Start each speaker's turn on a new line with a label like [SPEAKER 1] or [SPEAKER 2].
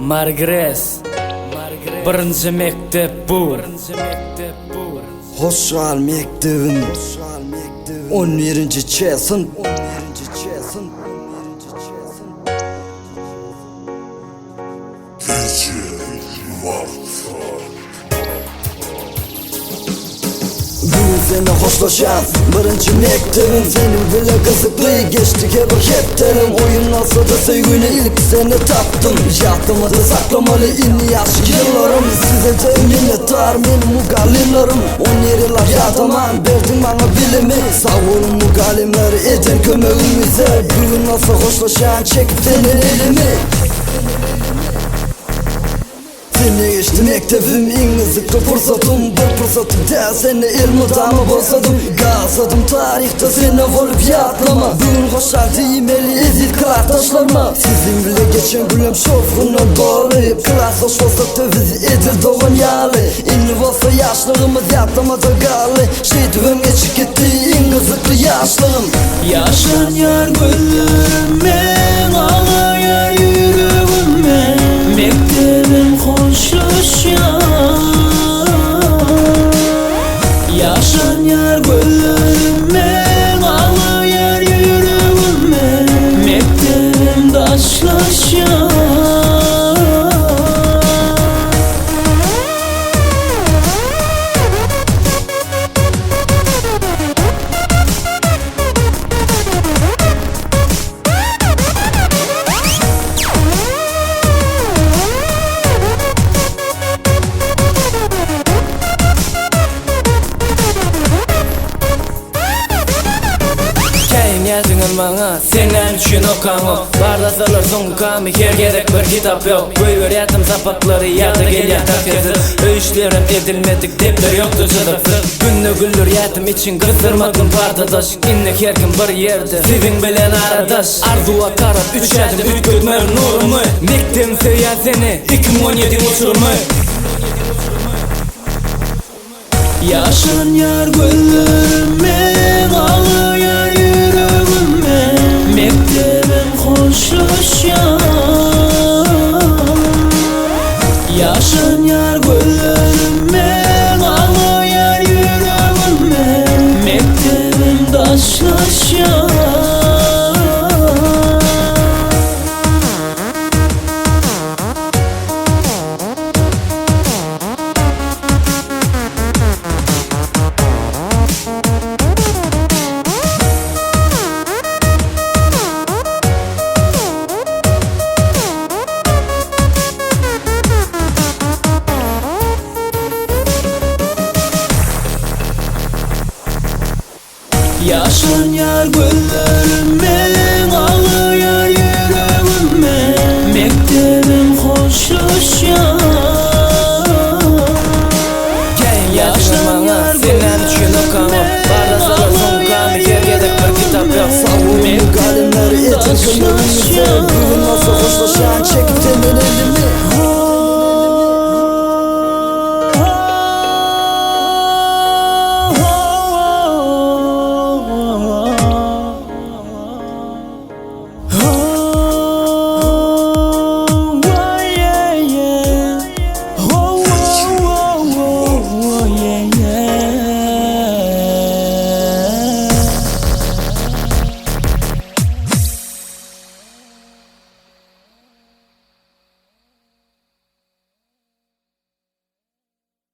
[SPEAKER 1] Margres birinci mektep bu.
[SPEAKER 2] Hoşal mektebim 11. çesin. Bugün seni hoşlaşan birinci mektebim, senin bile kızıklığı geçtik hep derim. Oyun nasıl da sevgini ilk seni taptım. Yahtımı saklamalı inni yaş yıllarım. Size de minnettar benim mugallimlerim. 10 yıllar yadaman verdin bana bilimi. Sağ olun mugallimler edin kömöğümüze. Bugün nasıl hoşlaşan çekip senin elimi. Seni geçti mektebim en zıkkı fırsatım. Bu fırsatım da seni ilmudama bozadım. Gazladım tarihte seni olup yatlama. Bugün hoşlar değmeli ezil kılar taşlarma. Sizin bile geçen gülüm şofuna doğrayıp klas hoş fırsatı bizi edil doğan yağlı. İnli olsa yaşlarımız yatlamada galı. Şeytüvüm geçip gitti en kızıklı yaşlarım.
[SPEAKER 1] Yaşan yar gülüm ben, ağlayan yüreğim ben. Mektebim hoşlaşan. Yaşan yar gülüm ben, ağlayan yüreğim ben. Mektebim taşlaşan. Yazın bana senden üçün okamı. Barda salır son kamı her gerek bir kitap yok. Buyur yatım sapakları yadı gel yatak yazır. Öğüşlerim edilmedik depler yoktu çıdıksız. Günlü güldür yatım için kızdırmadım partadaş. İnnek yerkin bir yerde sizin bilen aradaş. Arzuğa karab 3 adım 3 götmer nurumu. Mektem seya seni 2017 uçurumu. Yaşan yar gülüm ben, ağlayan yüreğim ben. Mektebim hoşlaşan. Yaşan yar gülüm ben, ağlayan yüreğim ben. Mektebim taşlaşan. Yaşan yar gülüm ben, ağlayan yüreğim ben. Mektebim hoşlaşan.